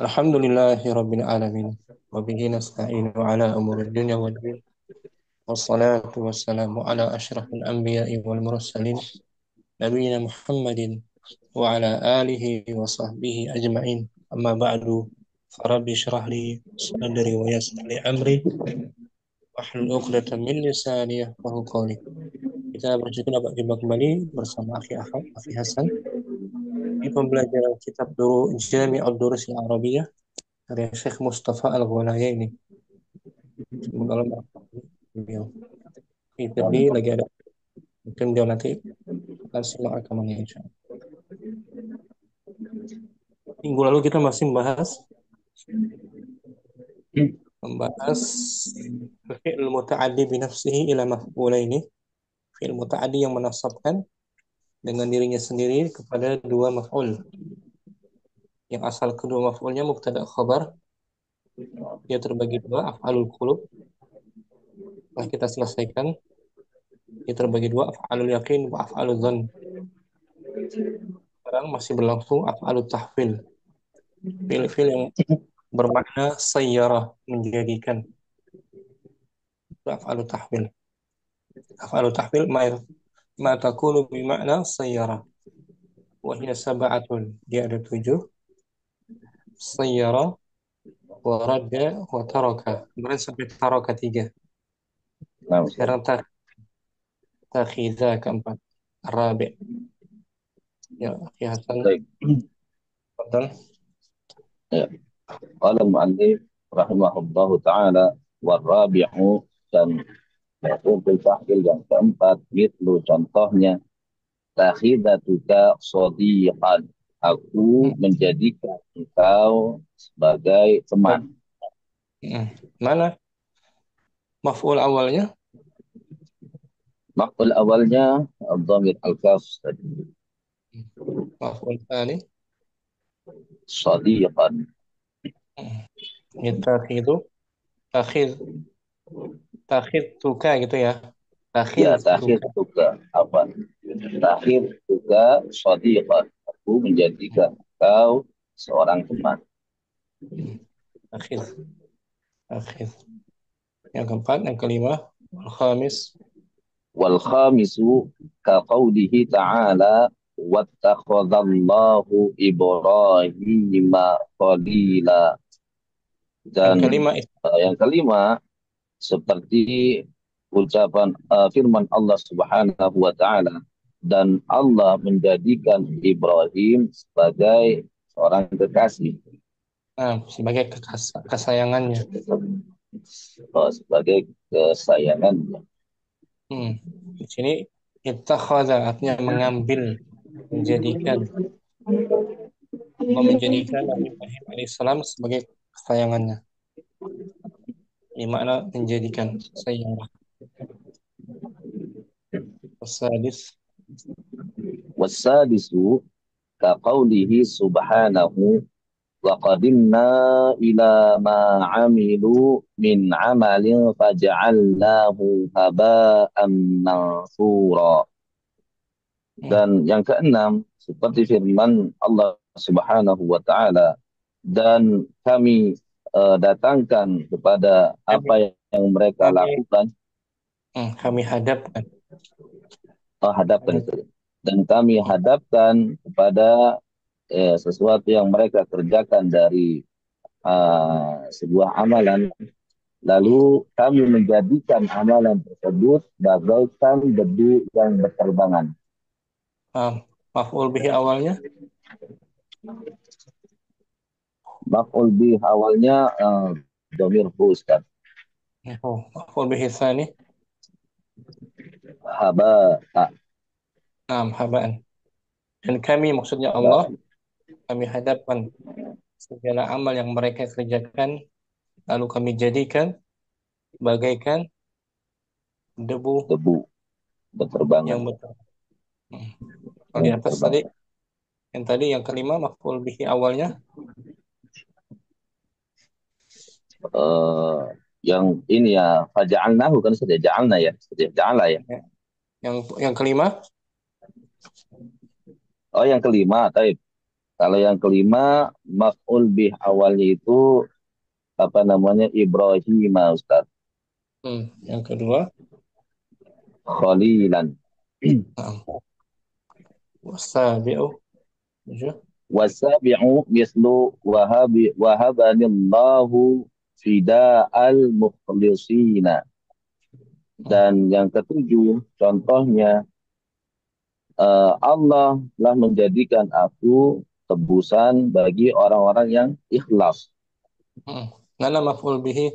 Alhamdulillahi alamin. Wa bihi nasta'inu ala umuri dunya wad din. Wassalatu wassalamu ala asyrafil anbiya'i wal mursalin nabiyyina Muhammadin wa ala alihi wa sahbihi ajma'in. Amma ba'du. Rabbi shrah li sadri wa yassir li amri wahlul 'uqdatam min lisani yafqahu qawli. Kita berjumpa kembali bersama Akhi Hasan di pembelajaran kitab Jami'ud Durusil Arabiyah dari Syekh Mustafa Al-Ghulayaini. Semoga Allah merahmati beliau. Tadi lagi ada, mungkin beliau nanti akan simak rekamannya insya Allah. Minggu lalu kita masih membahas fi'il muta'addi binafsihi ila maf'ulaini, fi'il muta'addi yang menasabkan dengan dirinya sendiri kepada dua maf'ul. Yang asal kedua maf'ulnya mubtada khabar, dia terbagi dua, af'alul qulub. Setelah kita selesaikan, dia terbagi dua, af'alul yakin wa af'alul dhann. Sekarang masih berlangsung af'alut tahfil, fi'il yang bermakna sayyara, menjadikan. Af'alut tahfil. Af'alut tahfil ma takunu bimakna sayyara. Wa hiya sab'atun. Dia ada 7. Sayyara, wa radda, wa taraka. Kemudian sampai taraka 3. Sekarang takhidha keempat. Rabi'. Ya, Akhi Hasan. Baik. Betul. Ya. Qala mu'allif rahimahullahu ta'ala warabi'u, dan untuk tahfil yang keempat, mitlu contohnya, takhidatuka shodiqan, aku menjadikan engkau sebagai teman. Mana maf'ul awalnya? Maf'ul awalnya dhamir al-kaf tadi. Maf'ul tsani Shodiqan. Yatakhidu, takhid tuka gitu ya. Takhid Ya, tuka. takhidatuka apa? Takhidatuka shodiqan, aku menjadikan engkau seorang teman. Takhid. Takhid. Yang keempat, yang kelima, al-khamis. Wal khamisu ka qawlihi ta'ala wattakhadallahu Ibrahima khalila. Yang Dan kelima yang kelima seperti ucapan firman Allah Subhanahu wa taala, dan Allah menjadikan Ibrahim sebagai seorang kekasih, sebagai kesayangannya. sebagai kesayangannya. Di sini ittakhadha artinya mengambil, menjadikan. Allah menjadikan Nabi Ibrahim alaihissalam sebagai kesayangannya. Ini makna menjadikan sayangan. Wasadis. Wasadisu ka qawlihi subhanahu wa qadimna ila ma amilu min amalin faja'alnahu haba'an mansura. Dan yang keenam, seperti firman Allah Subhanahu wa taala, dan kami datangkan kepada apa yang mereka lakukan, kami hadapkan. hadapkan itu. Dan kami hadapkan kepada sesuatu yang mereka kerjakan dari sebuah amalan, lalu kami menjadikan amalan tersebut bagaikan debu yang berterbangan. Maf'ul bihi awalnya? Maf'ul bihi awalnya dhamir Ustaz. Maf'ul bihi tsani? Haba'a. Haba'an. Dan kami maksudnya Allah, kami hadapkan segala amal yang mereka kerjakan, lalu kami jadikan bagaikan debu berterbangan. Yang berterbangan. Kalau di atas tadi, yang kelima maf'ul bihi awalnya? Yang ini ya, faja'alnahu kan sudah ja'alna ya, ja'ala ya. Yang kelima? Oh, yang kelima, taib. Kalau yang kelima, maf'ul bih awalnya itu apa namanya Ibrahim, Ustaz. Yang kedua, Khalilan. nah, wasabi'u, tujuh. Wasabi'u mislu wahabanillahu fida'al mukhlisina. Hmm, Dan yang ketujuh, contohnya Allah telah menjadikan aku tebusan bagi orang-orang yang ikhlas. hmm. Mana maf'ul bihi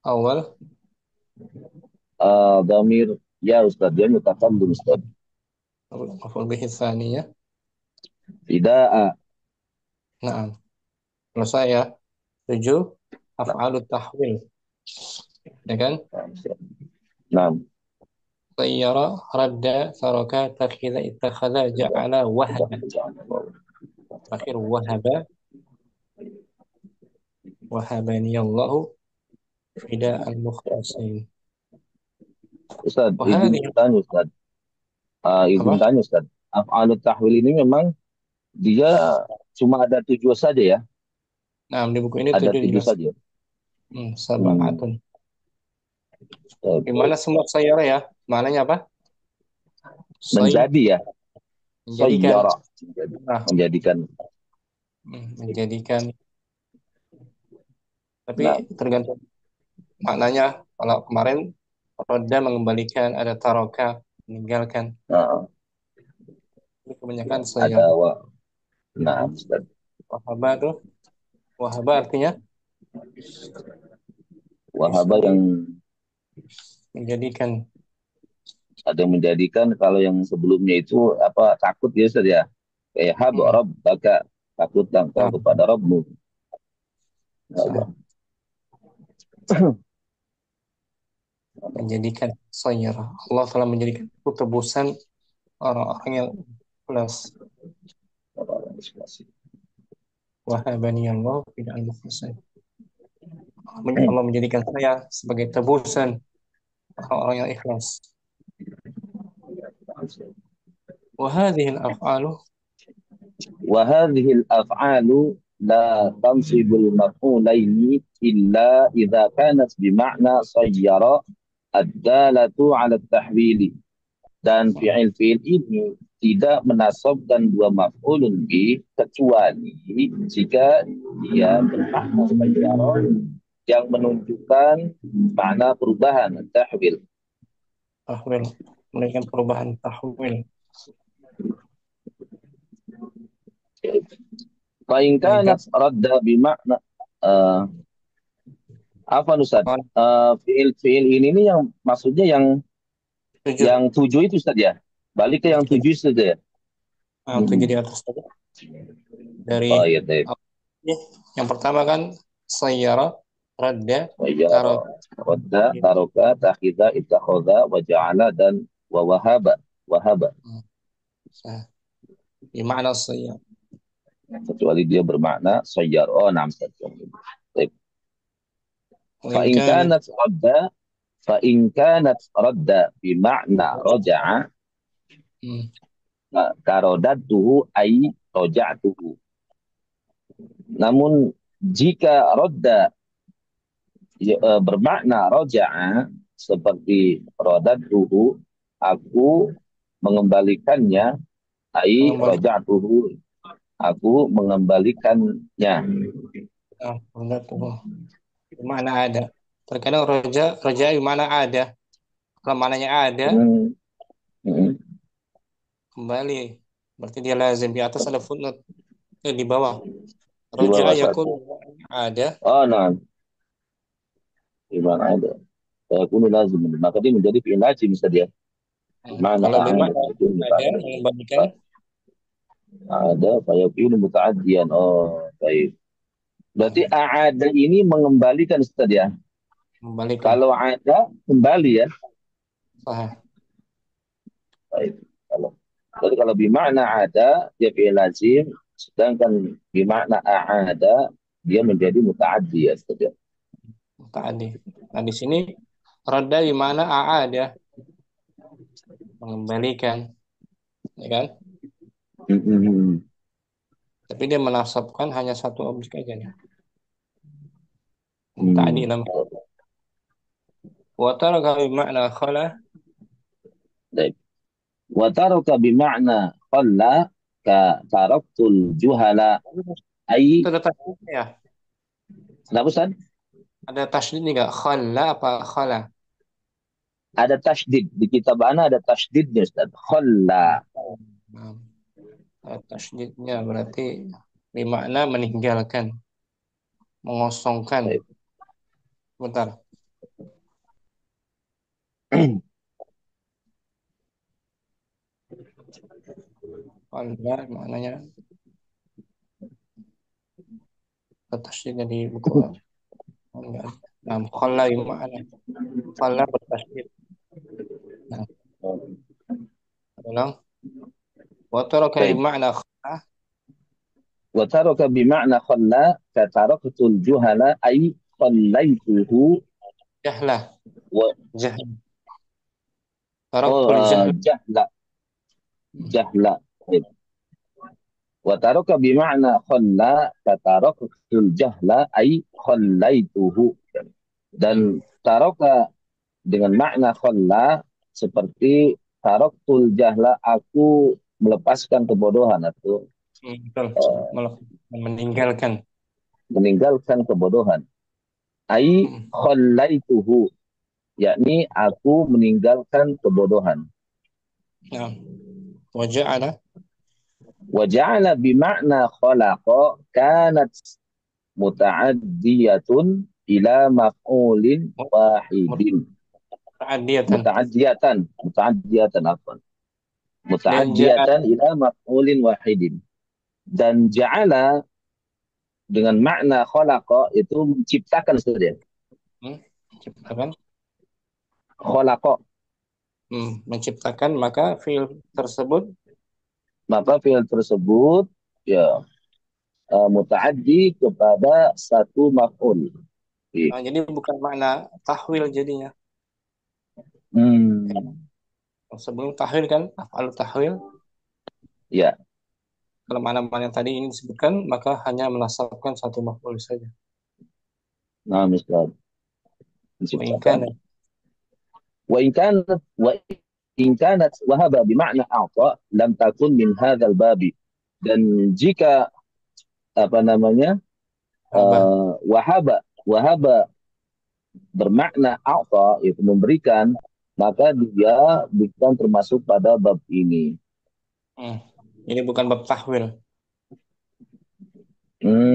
awal, Damir ya Ustaz, dia mutakallim Ustaz. maf'ul bihi tsaniyah. Fida'a. Nah, kalau saya tujuh, af'alut tahwil, ya kan? Nah, Sayyara, radda, taraka, takhidha, ittakhadha, ja'ala, wahaba. Terakhir wahaba, wahabani Allahu fida al-mukhlasin. Ustaz, izin Wahadi bertanya Ustaz. Izin apa? tanya Ustaz. Af'alut tahwil ini memang dia cuma ada tujuh saja ya? Nah, di buku ini Ada tujuh tujuh jelas. saja. Hmm. Sab'atun. Di Baik. mana semua sayyara ya? Maknanya apa? Say, Menjadi ya. menjadikan. Sayyara. Nah, Menjadikan. menjadikan. Tapi Nah, tergantung maknanya. Kalau kemarin roda mengembalikan, ada taroka meninggalkan. nah, Ini kebanyakan ada sayyara. nah, Ustaz. Wahaba tuh. Wahaba artinya Wahaba ismi yang menjadikan. ada yang menjadikan kalau yang sebelumnya itu apa takut ya Ustaz ya. Kayak hab Hmm, rabbaka, takut engkau nah, kepada Rabbmu. sah. Menjadikan sayyara. Allah telah menjadikan itu tebusan orang-orang yang ikhlas. Wahabani Allah tidak al-mukhlasin. Allah menjadikan saya sebagai tebusan orang-orang yang ikhlas. Wahadihil af'alu وهذه الأفعال لا تنصب المفعولين إلا إذا كانت بمعنى صير الدالة على التحويل. Dan fi'il-fi'il ini tidak menasabkan dua maf'ulun bih kecuali jika dia bermakna sayyara yang menunjukkan makna perubahan tahwil. tahwil, menunjukkan perubahan tahwil. Fa in Melainkan kanat radda bimakna uh, apa Ustaz? Fiil-fiil ini nih yang maksudnya tujuh, yang tujuh itu Ustaz ya. Balik ke yang tujuh, tujuh Ustaz ya. tujuh di Hmm. atas tadi. Dari Oh iya deh. yang pertama kan sayyara, radda, Wajar. tarok. Radda, taroka, takhidha, ittakhadha, waja'ala dan wawahaba. Wahaba. Nah, di makna sayyara. Kecuali dia bermakna sayyar. Oh, nam Ustaz. Baik. Fa in Melainkan kanat radda, fa in kanat radda bimakna raja'a, hmm, karodatuhu ay roja'tuhu. Namun jika rodda bermakna roja'a seperti rodat dulu aku mengembalikannya ai mengembalikan roja'tuhu aku mengembalikannya. roda tuh di mana ada. Terkadang roja, roja di mana ada. Kalau mananya ada, Hmm, hmm. kembali. Berarti dia lazim. Di atas ada footnote. Di bawah. Di Roja bawah yakun satu. ada. Oh nah, di mana ada kuno lazim maka dia menjadi fi'il lazim saja di mana Kalau ada bermakna itu ada yang mengembalikan, ada fayakunu muta'addiyan. Oh baik, berarti ada ini mengembalikan Ustaz ya. mengembalikan. Kalau ada kembali ya. Sah. Baik. Kalau jadi kalau bimakna ada dia fi'il lazim, sedangkan bimakna a'ada dia menjadi muta'addi ya Ustaz ya. Tadi. Nah, di sini roda di mana ada mengembalikan, ya kan? Hmm, hmm, hmm. Tapi dia menasabkan hanya satu objek aja ya. Hmm. Muta'addi ila wa taraka bi makna khala. Baik. Wa taraka bima'na qalla ka taraktul juhala ai. Itu ada tasydidnya ya. Kenapa Ustaz? Ada tasydid enggak? Khalla apa khala? Ada tasydid di kitab ana, ada tasydidnya Ustaz. Khalla. Nah, ada tasydidnya berarti bermakna meninggalkan, mengosongkan. Baik. Bentar. Khalla maknanya ada tasydidnya di buku. Enggak. Nah, khalla makna khalla bertasydid. Nah, ulang. Wa taraka Baik. makna khala Wa taraka bima'na khalla ka taraktul juhala ai khallaituhu jahlah. wa Jahl. Taraktul jahl. jahla. Jahla. Baik. Wa taraka bima'na khalla ka taraktul jahla ai khallaituhu. Dan Hmm. taraka dengan makna khalla seperti taraktul jahla, aku melepaskan kebodohan atau Betul. Meninggalkan. meninggalkan kebodohan. Ai Hmm. khallaituhu, yakni aku meninggalkan kebodohan. Nah, waja'ala Wa ja'ala bima'na khalaqa kanat muta'addiyatun ila maf'ulin wahidin. muta'addiyatan Muta'addiyatan apa? dan ja'ala Muta'addiyatan ila maf'ulin wahidin. Dan ja'ala dengan makna khalaqa itu menciptakan saja. hmm, menciptakan Khalaqa, menciptakan maka fiil tersebut maka fi'il tersebut ya mutaaddi kepada satu maf'ul. jadi bukan makna tahwil jadinya. Hmm, Sebelum tahwil kan af'al tahwil, ya, kalau mana-mana yang tadi ini disebutkan maka hanya menasabkan satu maf'ul saja. nah misal Wa in menciptakan. kana Wa in kanat wahaba bima'na a'ta lam takun min hadzal babi. Dan jika apa namanya haba wahaba bermakna a'ta, itu memberikan, maka dia bukan termasuk pada bab ini. hmm, ini bukan bab tahwil.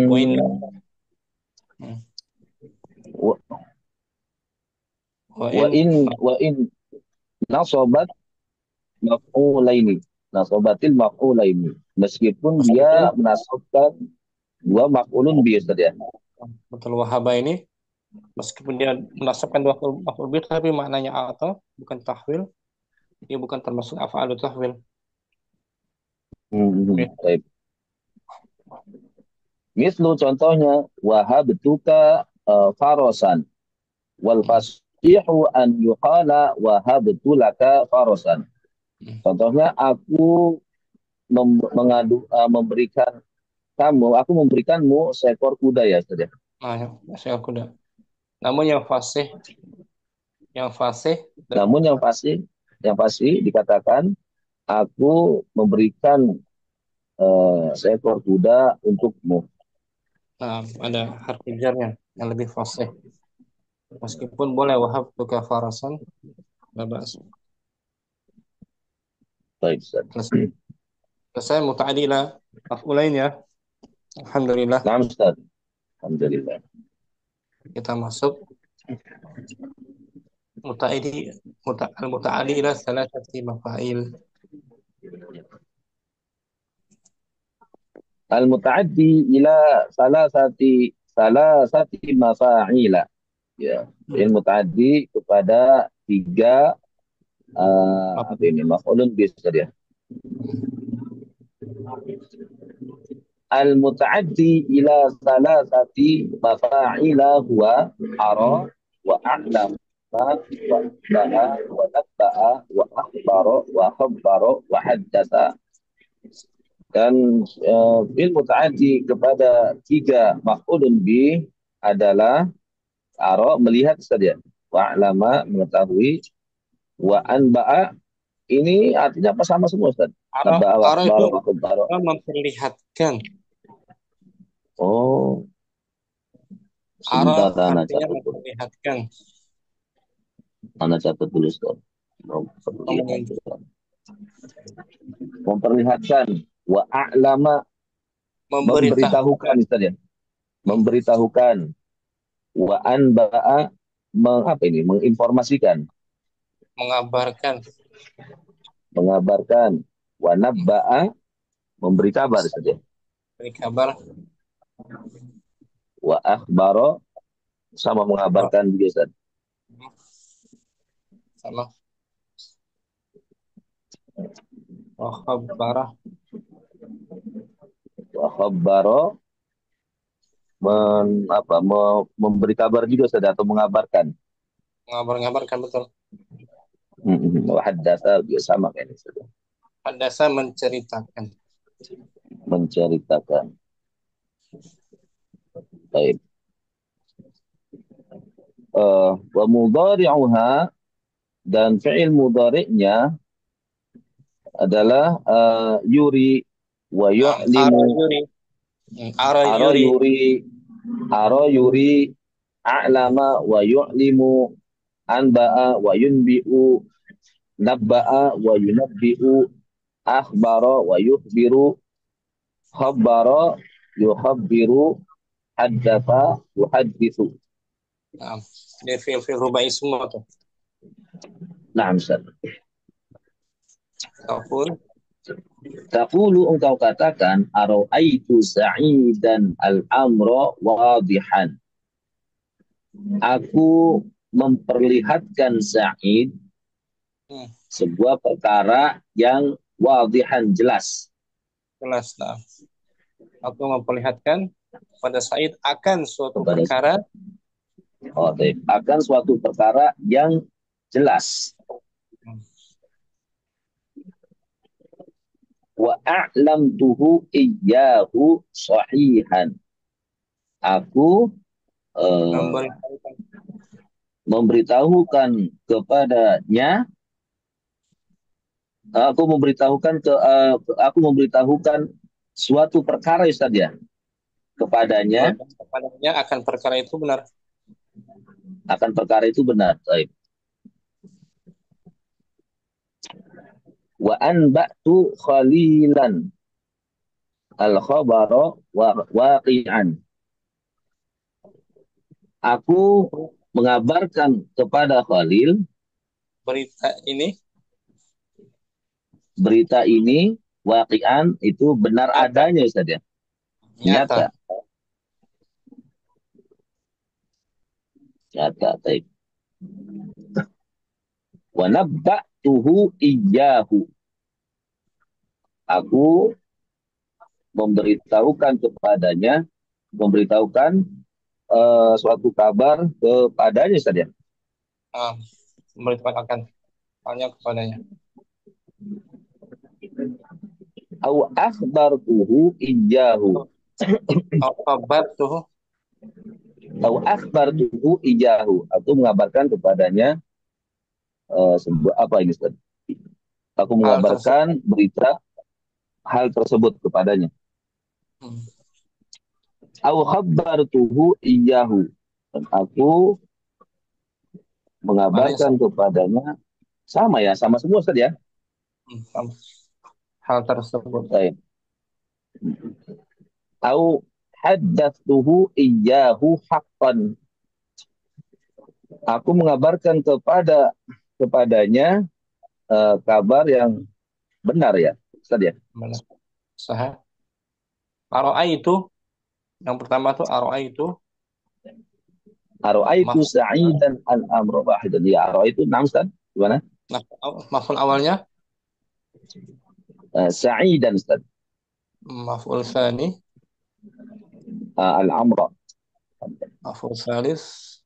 Wa in Hmm. hmm, Wa wa in wa in nasobat maf'ulaini. Nasobatil maf'ulaini. Meskipun dia meskipun menasabkan dua maf'ulun bi Ustaz ya. betul wahaba ini meskipun dia menasabkan dua maf'ul bih tapi maknanya atau bukan tahwil, dia bukan termasuk af'alu tahwil. Baik. Mislu contohnya wahabtuka farosan wal Hmm, fasihu an yuqala wahabtu laka farosan. hmm. Contohnya aku memberikan aku memberikanmu seekor kuda ya Ustaz ya. Nah, ya, saya kuda. Namun yang fasih Namun yang pasti dikatakan aku memberikan seekor kuda untukmu. ada harfi jarnya yang lebih fasih. Meskipun boleh wahab tuka farasan, labas. Baik, Ustaz. Selesai, selesai muta'adila af'ulain ya. Alhamdulillah. Nah, Ustaz. Alhamdulillah. Kita masuk muta'adi al-muta'adi ila salasati mafail. Al-muta'addi ila salasati mafa'ila. Ya, Hmm. il muta'addi kepada tiga apa Maf'ul. ini maf'ulun bis tadi ya. Al-muta'addi ila salasati mafa'ila huwa ara Hmm. wa a'lam wa ba'a wa nabba'a wa akhbara wa khabbara wa haddatha. Dan fi'il muta'addi kepada tiga maf'ulun bi adalah aro melihat saja, wa alama mengetahui, wa anba'a ini artinya apa sama semua Ustaz? Arah, Nabba'a wa arah itu akhbara wa khabbara. memperlihatkan. Oh, Arah sebentar ana artinya catat dulu. memperlihatkan, Ana catat dulu Ustaz. atau menunjuk, Memperlihatkan. Memperlihatkan wa a'lama memberitahukan memberitahukan, Ustaz ya. Memberitahukan wa anba'a apa ini? Menginformasikan, mengabarkan, mengabarkan, wa nabba'a memberi kabar Ustaz ya. beri kabar, Wa akhbara sama mengabarkan juga Ustaz. sama khabarah, Wa khabbara memberi kabar juga Ustaz atau mengabarkan. mengabarkan betul. Wa haddatsa juga sama kayaknya Ustaz. Hadasa menceritakan. Menceritakan. Baik. Wa mudhari'uha dan fi'il mudhari'nya adalah yuri wa Nah, ara yu'limu yuri, ara ara yuri, yuri ara yuri a'lama wa yu'limu anba'a wa yunbi'u nabba'a wa yunabbi'u akhbara wa yukhbiru khabbara yukhabbiru haddatha yuhaddithu. nah, dia fil rubai semua tuh. Naam Ustaz. Taful, Taqulu engkau katakan ara'aitu sa'idan al-amra wadihan. Aku memperlihatkan Sa'id hmm, sebuah perkara yang wadihan jelas. jelas. Nah, aku memperlihatkan pada Said akan suatu Kepada perkara akan suatu perkara yang jelas. hmm, Wa a'lamtuhu iyyahu sahihan. Aku eh, memberitahukan, memberitahukan kepadanya aku memberitahukan suatu perkara Ustaz ya kepadanya kepadanya akan perkara itu benar. akan perkara itu benar. Baik. Wa anba'tu khalilan al khabara waqi'an. Aku Aku mengabarkan kepada Khalil berita ini berita ini waqi'an itu benar nyata, adanya Ustaz ya. nyata. Nyata, nyata. Baik. Wa nabba'tuhu iyyahu. Aku memberitahukan kepadanya, memberitahukan suatu kabar kepadanya saja. Nah, memberitahukan akan hanya kepadanya. Au akhbartuhu iyyahu. Au kabar tuh, Au akhbartuhu iyyahu. Aku mengabarkan kepadanya sebuah apa ini Ustaz? Aku hal tersebut. mengabarkan berita hal tersebut kepadanya. Hmm. Au khabartuhu iyyahu. Dan aku Mana mengabarkan kepadanya sama ya, sama semua Ustaz ya. sama. Hal tersebut. Baik. Au haddatsuhu iyyahu haqqan. Aku mengabarkan kepadanya kabar yang benar ya, Ustaz ya. Benar. Sah. Aroa itu yang pertama tuh aroa itu Ara'aitu maf sa'idan al-amra wahidan. Ya, ara'aitu nam Ustaz. Gimana? maful awalnya Sa'idan Ustaz. maful tsani, Al-amra maful tsalis,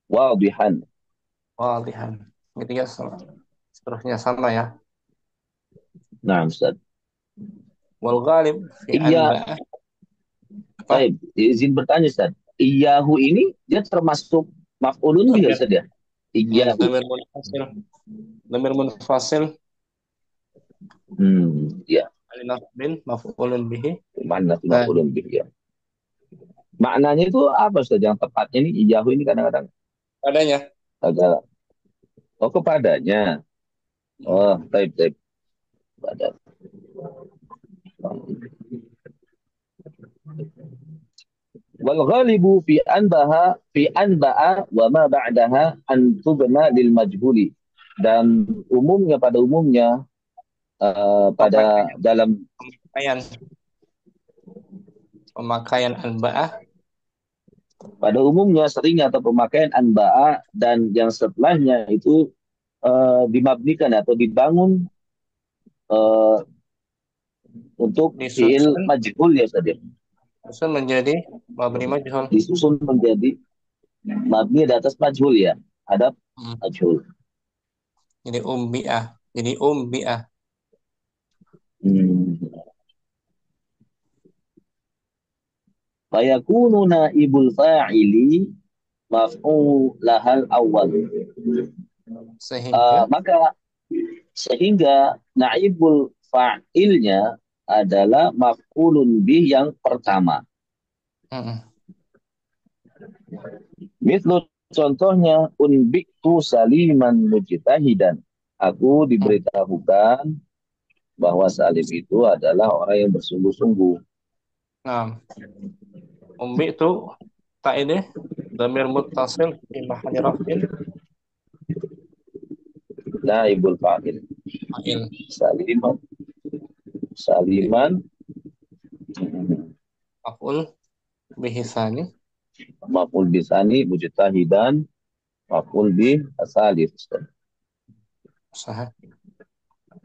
wadihan. wadihan. Ketiga sama. Seterusnya sama ya. Nah, Ustaz. Wal ghalib fi Iya, anba'ah apa? baik. Izin bertanya, Ustaz. Iyahu ini dia termasuk maf'ulun bih, Damir, Ustaz ya? Iyahu. damir munfasil, damir munfasil Ya. alif bin maf'ulun bihi. Mana tuh Nah, maf'ulun bih ya? Maknanya itu apa, Ustaz? Yang tepatnya ini iyahu ini kadang-kadang adanya. agak, oh, kepadanya. Hmm. Oh, taib, taib. Pada. Wal ghalibu fi anba'a wa ma ba'daha an tubna lil majhuli. Dan umumnya, pada umumnya, pada Pemakaian, dalam pemakaian, pemakaian anba'ah pada umumnya seringnya atau pemakaian anba'a dan yang setelahnya itu dimabnikan atau dibangun eh, untuk fiil disusun, majhul ya tadi, disusun menjadi mabni majhul. disusun menjadi mabni di atas majhul ya, hadap Hmm. majhul. Jadi umbi'ah, jadi umbi'ah. Hmm. Fayakunu naibul fa'ili maf'ulahal awal. Sehingga Maka sehingga naibul fa'ilnya adalah maf'ulun bih yang pertama. mm, Mislu, contohnya, unbiktu saliman mujtahidan. Aku mm. diberitahukan bahwa Salim itu adalah orang yang bersungguh-sungguh. Nah, umbi itu tak ini damir muttasil di mahalli raf'in Naibul fa'il. fa'il Saliman, Saliman, maf'ul bihi tsani maf'ul bisani, mujtahidan, maf'ul bi asalif. sah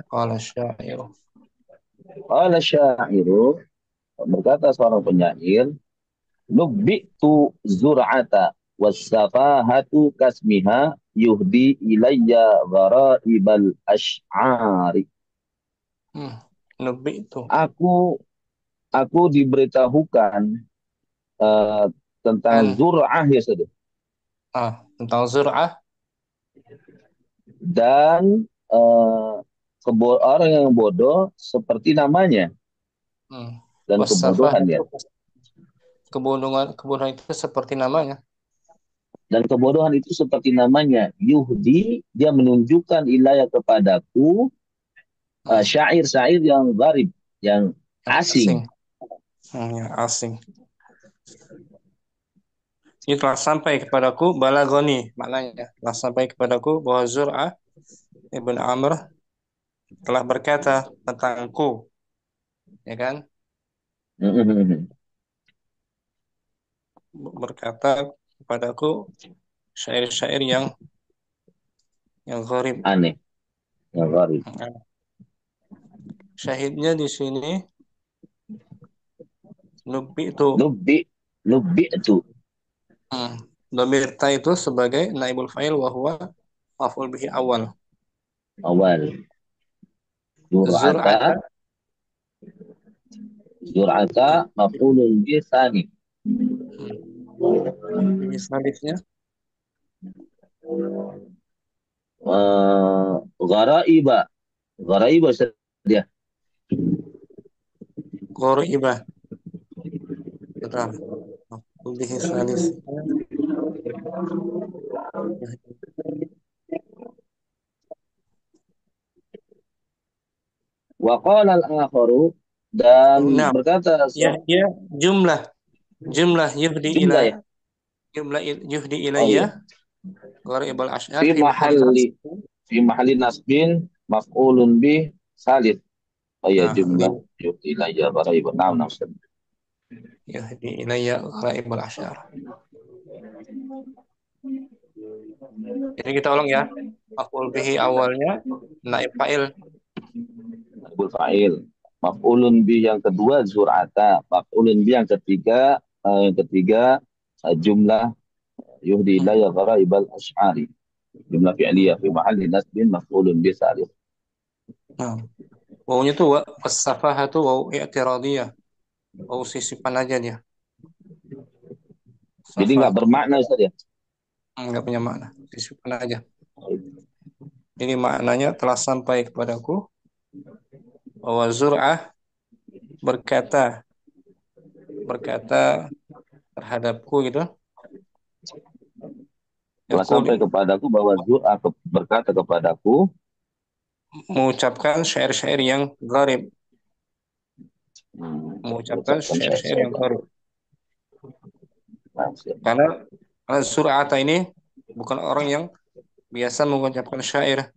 qala syairu. Qala syairu, berkata seorang penyair, nubbi'tu zur'ata was-safahatu kasmiha yuhdi ilayya gharaibal ash'ari. Hmm. Nubi itu Aku aku diberitahukan eh, tentang an zur'ah ya saudara. tentang zur'ah. Dan orang yang bodoh seperti namanya, Hmm. dan Wasafah kebodohan itu ya. kebodohan itu seperti namanya. Dan kebodohan itu seperti namanya. Yuhdi, dia menunjukkan ilayah kepadaku Hmm. syair-syair yang gharib, yang Yang asing. asing. Yang asing. Ini telah sampai kepadaku balagoni maknanya. Telah sampai kepadaku bahwa Zur'ah ibn Amr telah berkata tentangku, ya kan? Berkata kepadaku syair-syair yang gharib. Aneh, yang gharib. Syahidnya di sini nubi itu. Nubbi, nubbi itu Hmm. Dhamir ta itu sebagai naibul fa'il wa huwa maf'ul bihi awal. awal. Zur'ata Zur'ata, Zur'ata maf'ulun bi tsani. hmm. Ini salifnya Gharaiba, Gharaiba dia. qori'ibah. Betul. Maf'ul bihi salifnya Wa qala al-akharu, dan nah, berkata ya dia jumlah jumlah jumlah ya. yuhdi Oh ilayya ya. qari'ibal asy'ar Fi fi mahalli mahalli, nasb. fi mahalli nasbin maf'ulun bi salif. Oh ya, Nah, di jumlah yuhdi ilayya gharaiba. Naam, naam. yuhdi ilayya qari'ibal asy'ar. Jadi kita ulang ya. Maf'ul bihi awalnya naib fa'il. Naibul fa'il. Maf'ulun bi yang kedua zur'ata. Maf'ulun bi yang ketiga jumlah yuhdi Hmm. ilayya gharaibal ash'ari. Jumlah Hmm. fi'liyah fi mahalli nasbin maf'ulun bi salif. Nah. Wawunya tuh wasafah tuh wawu i'tiradiyah. Wawu sisipan aja dia. Jadi nggak Safah bermakna Ustaz ya? nggak punya makna. Sisipan aja. Ini maknanya telah sampai kepadaku bahwa Zur'ah berkata berkata terhadapku gitu. Telah sampai Yaqul kepadaku bahwa Zur'ah berkata kepadaku, mengucapkan syair-syair yang gharib, mengucapkan mengucapkan syair-syair syair-syair yang yang gharib. maksud. Karena Zur'ata ini bukan orang yang biasa mengucapkan syair.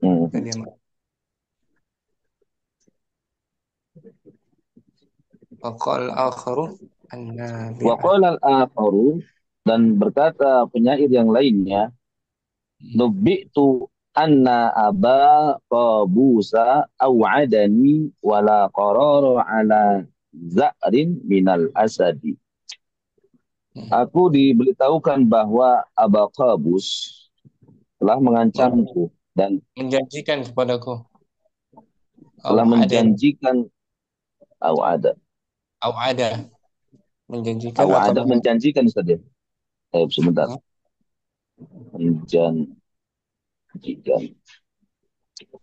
Jadi waqal akharu Wa an-nabi'ah. qala al-akharu, dan berkata penyair yang lainnya, nubitu anna aba qabusa aw'adani wala qarara ala za'rin minal asadi. Aku diberitahukan bahwa Aba Qabus telah mengancamku dan Menjanjikan kepadaku telah au adan menjanjikan awada. au ada menjanjikan atau Awada menjanjikan saja. Sebentar. mengancam. Menjanjikan.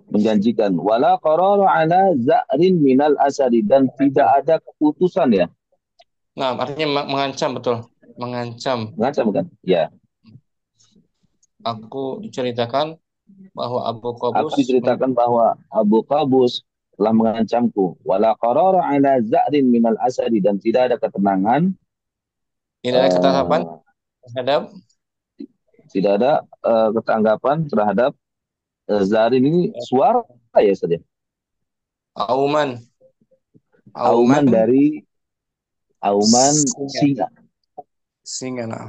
Menjanjikan. Wala qarara ala za'rin minal asadi. Dan tidak ada keputusan ya. Nah, artinya mengancam betul. Mengancam. Mengancam kan? Ya. Aku diceritakan bahwa Abu Aku Qabus diceritakan bahwa Abu Qabus telah mengancamku. Wala qarara ala za'rin minal asadi. Dan tidak ada ketenangan. tidak ada ketetapan eh, terhadap tidak ada ketanggapan terhadap Zarin ini suara ya saja. auman, Auman auman dari auman singa, singa. singa. Nah,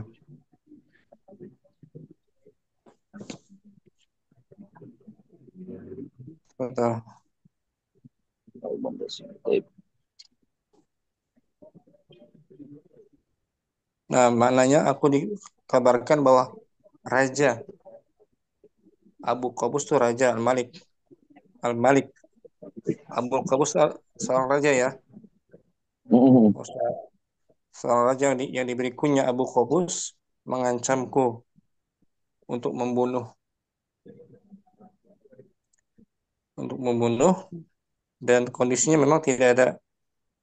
betul. Auman dari singa. Nah, maknanya aku dikabarkan bahwa raja Abu Qabus itu raja Al-Malik. Al-Malik. Abu Qabus seorang raja ya. Seorang raja yang diberi kunyah Abu Qabus mengancamku untuk membunuh dan kondisinya memang tidak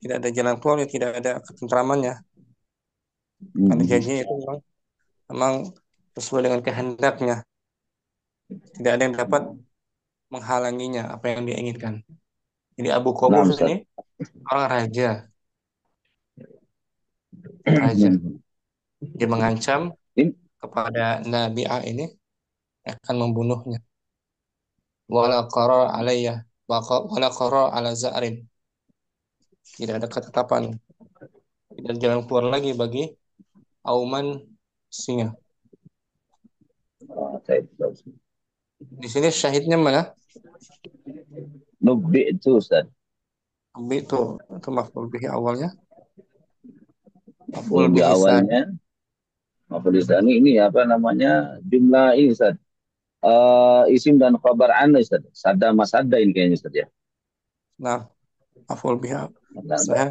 ada jalan keluar, tidak ada ketentramannya. Karena janjinya itu memang sesuai dengan kehendaknya. Tidak ada yang dapat menghalanginya apa yang dia inginkan. Jadi Abu Nah, Qabus Ustaz. ini orang raja, raja. Dia mengancam Ini kepada Nabi A ini akan membunuhnya. Wala qarar alayya, wala qarar ala za'rin. Tidak ada ketetapan, tidak ada jalan keluar lagi bagi auman singa. saya tahu. Di sini syahidnya mana? Nubi itu Ustaz. Bi itu maf'ul bihi awalnya. Maf'ul Lebih bihi tsani. awalnya apa di sana ini apa namanya jumlah ini Ustaz. Isim dan khabar an Ustaz. Sada masada ini kayaknya Ustaz ya. Nah, maf'ul bihi Masada. saya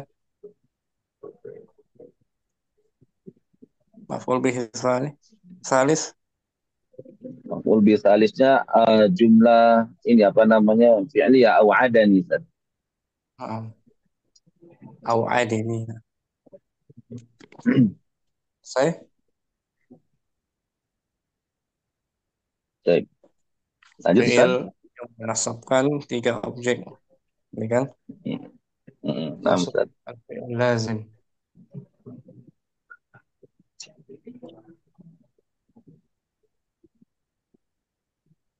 maf'ul bihi tsani. Salis. Maf'ul bi salisnya jumlah ini apa namanya fi'li ya aw'adani Ustaz. Au adini. Saya Baik. Lanjut fi'il Ustaz. yang menasabkan tiga objek, ini kan? Nah, Masuk Ustaz. fi'il lazim.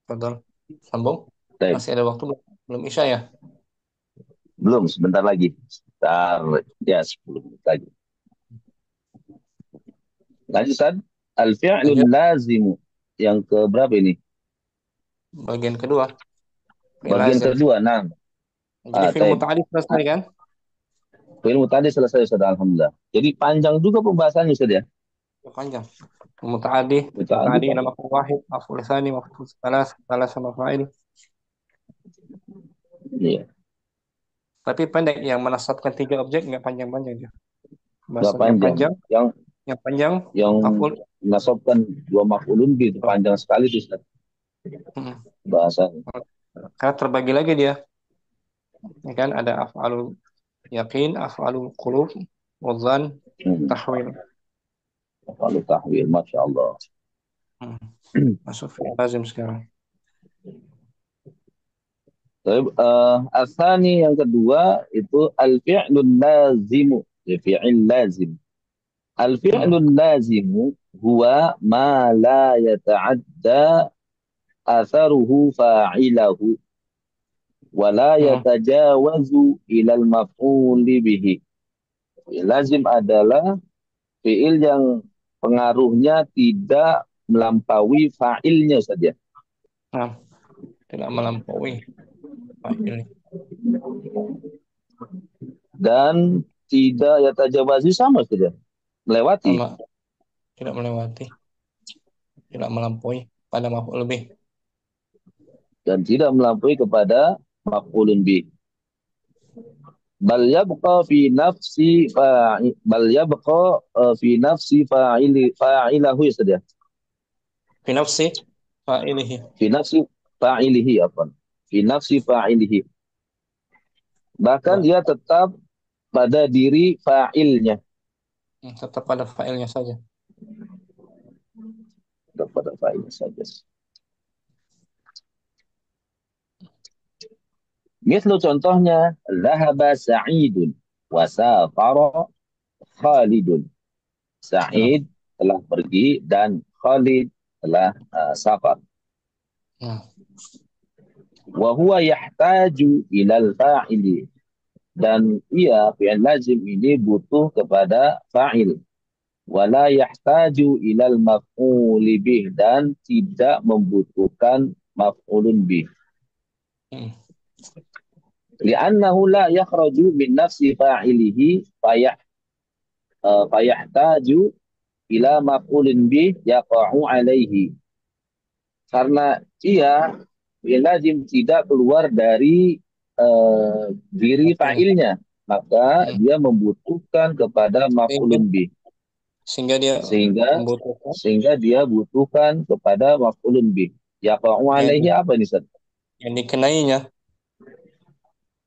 Betul. Sambung. Baik. Masih ada waktu belum? Belum Isya ya? Belum, sebentar lagi. Sebentar, ya 10 menit lagi. Lanjut, Ustaz. Al-fi'lul Lanjut. lazimu. Yang ke berapa ini? Bagian kedua. Fi'il Bagian lazim. kedua, nah. Jadi fi'il Taib. muta'addi selesai kan? Ilmu tadi selesai, Ustaz. Alhamdulillah. Jadi panjang juga pembahasannya, Ustaz ya. Panjang. Muta'addi. Muta'addi Muta'addi ila maf'ul wahid. Maf'ul tsani. Maf'ul salas. Salas sama fa'il. Iya, Tapi pendek, yang menasabkan tiga objek nggak panjang-panjang dia. nggak Bahasa panjang. yang panjang Yang maf'ul. menasabkan dua maf'ulun bih itu Oh, panjang sekali tuh Ustaz, mm. bahasanya. Karena terbagi lagi dia, ya kan ada af'alul yakin, af'alul qulub, wadzan, Hmm. tahwil. Kalau tahwil, masya Allah. Hmm. Masuk fi'il lazim sekarang. Tapi asani yang kedua itu al-fi'lun lazimu, ya, fi'il lazim. Hmm. Al-fi'lun lazimu huwa ma la yata'adda atharuhu fa'ilahu wa la Hmm. yatajawazu ilal maf'uli bihi. Lazim adalah fi'il yang pengaruhnya tidak melampaui fa'ilnya saja. Nah, tidak melampaui fa'il. Dan tidak yatajawazi sama saja. Melewati. Sama, tidak melewati, tidak melampaui pada maf'ul lebih. Dan tidak melampaui kepada maf'ulun bih. Bal yabqa fi nafsi fa'ilahu ya saja. Fi nafsi fa'ilihi. Fi nafsi fa'ilihi apa? Fi nafsi fa'ilihi. Bahkan Ba- dia tetap pada diri fa'ilnya. Tetap pada fa'ilnya saja. Tetap pada fa'ilnya saja. Mislu contohnya, Zahaba Sa'idun wasafara Khalidun. Nah, Sa'id telah pergi dan Khalid telah safar. nah, Wa huwa yahtaju ilal fa'ili. Dan ia fi'il lazim ini butuh kepada fa'il. Wala yahtaju ilal maf'uli bih. Dan tidak membutuhkan maf'ulun bih. hmm. Li'annahu la yakhraju min nafsi fa'ilihi fayahtaju ila maf'ulin bih yaqa'u alaihi. Karena ia lazim tidak keluar dari diri Fa'il. fa'ilnya, maka Hmm. dia membutuhkan kepada Sehingga, maf'ulun bih. sehingga dia Sehingga membutuhkan sehingga dia butuhkan kepada maf'ulun bih. Yaqa'u yang alaihi di, apa ini, Ustaz? yang dikenainya.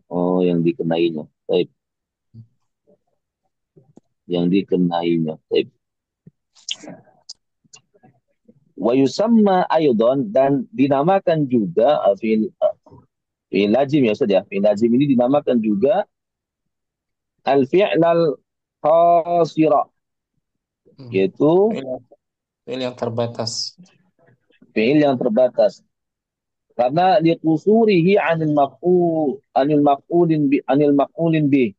Oh, yang dikenainya. Baik, yang dikenainya. Baik. Wa yusamma aydan, dan dinamakan juga fi'il lazim ya Ustaz ya. Fi'il lazim ini dinamakan juga al-fi'lal qasira, Hmm. yaitu Fi'il, fi'il yang terbatas. fi'il yang terbatas. Karena liqusurihi anil maf'ulin bi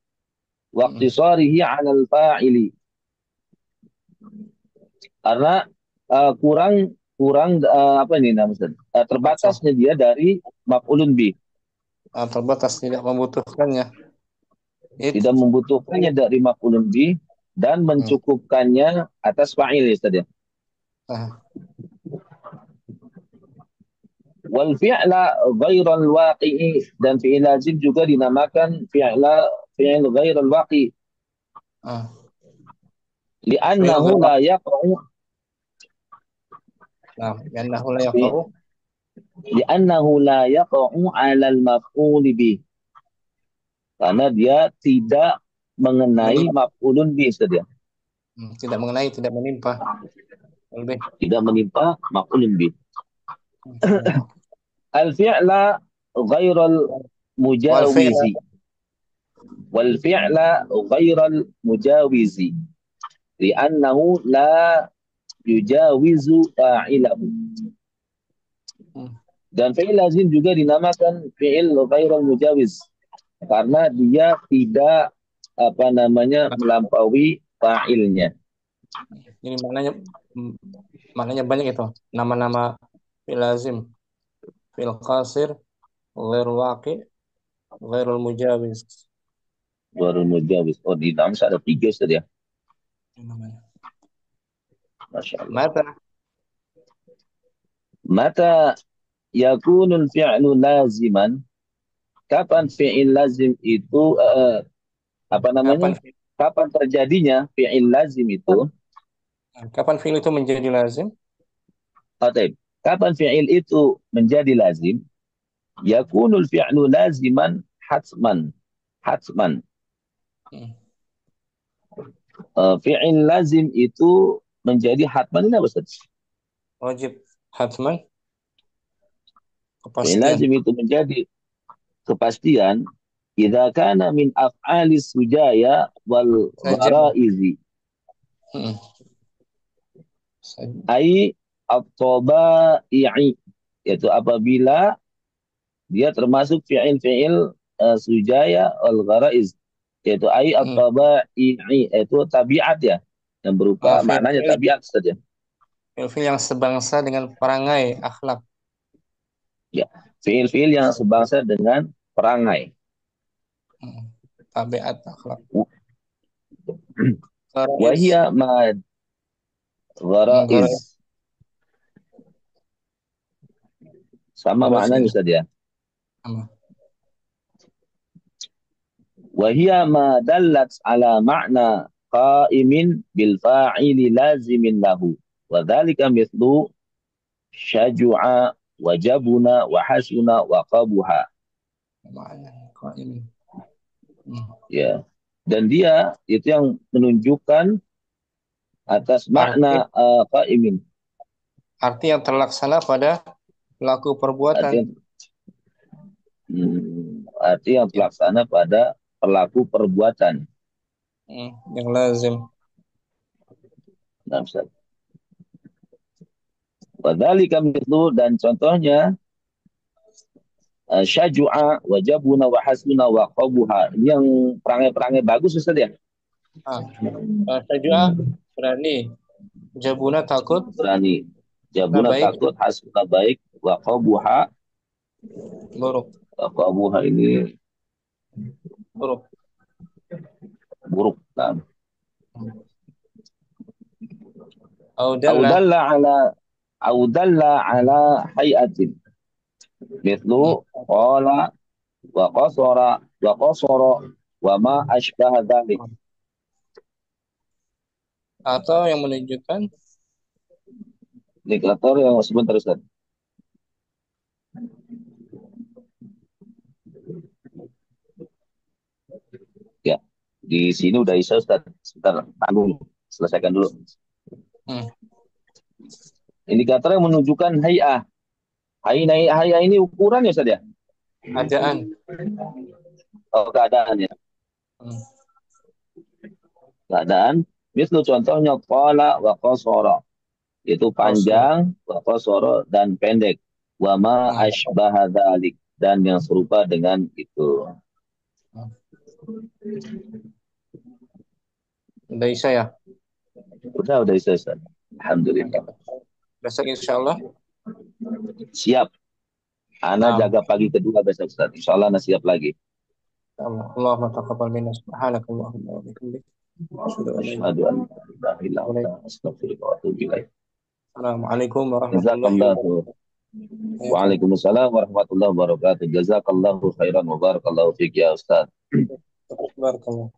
wa Hmm. iqtisarihi 'alal fa'ili. Karena kurang kurang apa ini namanya? Terbatas. Terbatasnya dia dari maf'ulun bi, Terbatas tidak membutuhkannya. It. tidak membutuhkannya dari maf'ulun bi dan Hmm. mencukupkannya atas fa'il ya Ustaz ya. Nah, Wal fi'la ghairal waqi'i, dan fi'il lazim juga dinamakan fi'il ghairal waqi, ah, fi'il li'annahu ghair la waqi'. yaqa'u Nah, li'annahu la fi yaqa'u. li'annahu la yaqa'u 'alal maf'ul bih, karena dia tidak mengenai Menimpa. maf'ulun bih saja, Tidak mengenai, tidak menimpa. Lebih. tidak menimpa maf'ulun bih. Masya Allah. Al fi'la ghairal Wal fi'il. mujawizi, wal fi'la ghairal mujawizi li'annahu la yujawizu fa'ilahu. Hmm. Dan fi'il lazim juga dinamakan fi'il ghairal mujawiz, karena dia tidak apa namanya melampaui fa'ilnya. Jadi maknanya, mm, maknanya banyak itu. Nama-nama fi'il lazim, fi'il qasir, ghairul waqi', ghairul mujawiz. Ghairul mujawiz. Oh, di dalam ada tiga saja. Ini namanya. Masya Allah. Mata. Mata yakunul fi'lu laziman, kapan fi'il lazim itu apa namanya? Kapan Kapan terjadinya fi'il lazim itu? kapan fi'il itu menjadi lazim? Taib. Kapan fi'il itu menjadi lazim? Yakunul fi'lu laziman hatman. Hatman. Hmm. Fi'il lazim itu menjadi hatman ini apa Ustaz? Wajib hatman Fi'il kepastian lazim itu menjadi kepastian idza kana min af'alis sujaya wal saja. gharaizi Hmm. Saja. ai at-tabai'i, yaitu apabila dia termasuk fi'il-fi'il sujaya wal gharaiz, yaitu ai Hmm. at-tabai'i, yaitu tabiat ya, yang berupa maknanya Fi'il-fi'il tabiat saja fi'il yang sebangsa dengan perangai akhlak. ya, fi'il-fi'il yang sebangsa dengan perangai. Hmm. Tabiat akhlak. Garais. Wahia ma gharaiz, Garais sama garais maknanya gitu. Ustaz ya. Sama. Wahia ma dallat ala makna qaimin bil fa'ili lazimin lahu. Wa dzalika mithlu syaju'a wa jabuna wa hasuna wa qabuha. Makna qaim. Hmm. Ya. Dan dia itu yang menunjukkan atas makna Arti qaimin. arti yang terlaksana pada pelaku perbuatan. Arti yang, arti yang Ya. terlaksana pada pelaku perbuatan. Yang lazim. Nah, Ustaz. Wa dzalika mithlu, dan contohnya syaju'a wa jabuna wa hasuna wa qabuha. Ini yang perangai-perangai bagus Ustaz ya. Ah, Sajua berani, Jabuna takut, Berani. nah Jabuna baik, takut, hasuna baik, wa qabuha. buruk, Wa qabuha ini buruk. buruk. Nah. Au Audallah. dalla ala au dalla ala hayatin. Mithlu Hmm. qala wa qasara wa qasara wa ma ashbaha dhalik. Atau yang menunjukkan Indikator yang sebentar Ustaz. Ya. Di sini udah isa Ustaz. Sebentar, tanggung. Selesaikan dulu. hmm, Indikator yang menunjukkan hay'ah. Hay'ah ini ukuran ya Ustaz ya? adaan. Oh, keadaan ya. Hmm. Keadaan. Misal contohnya qala wa qasara. Itu Rasul. panjang, wa qasara dan pendek. Wa ma Hmm. ashbaha dzalik, dan yang serupa dengan itu. Hmm. Udah Isa ya. Udah isa Ustaz. Alhamdulillah. Oke. Besok insya Allah. Siap. Ana Nah, jaga pagi kedua besok Ustaz. Insyaallah ana siap lagi. Allahumma taqabbal minna subhanakallahumma wa bihamdik. Asyhadu an la ilaha Asyhadu an la ilaha illa illa anta anta astaghfiruka wa atubu ilaik. Assalamualaikum warahmatullahi Jazakallahu. wabarakatuh. Waalaikumsalam warahmatullahi wabarakatuh. Jazakallahu khairan wa barakallahu fiik ya Ustaz. Barakallah.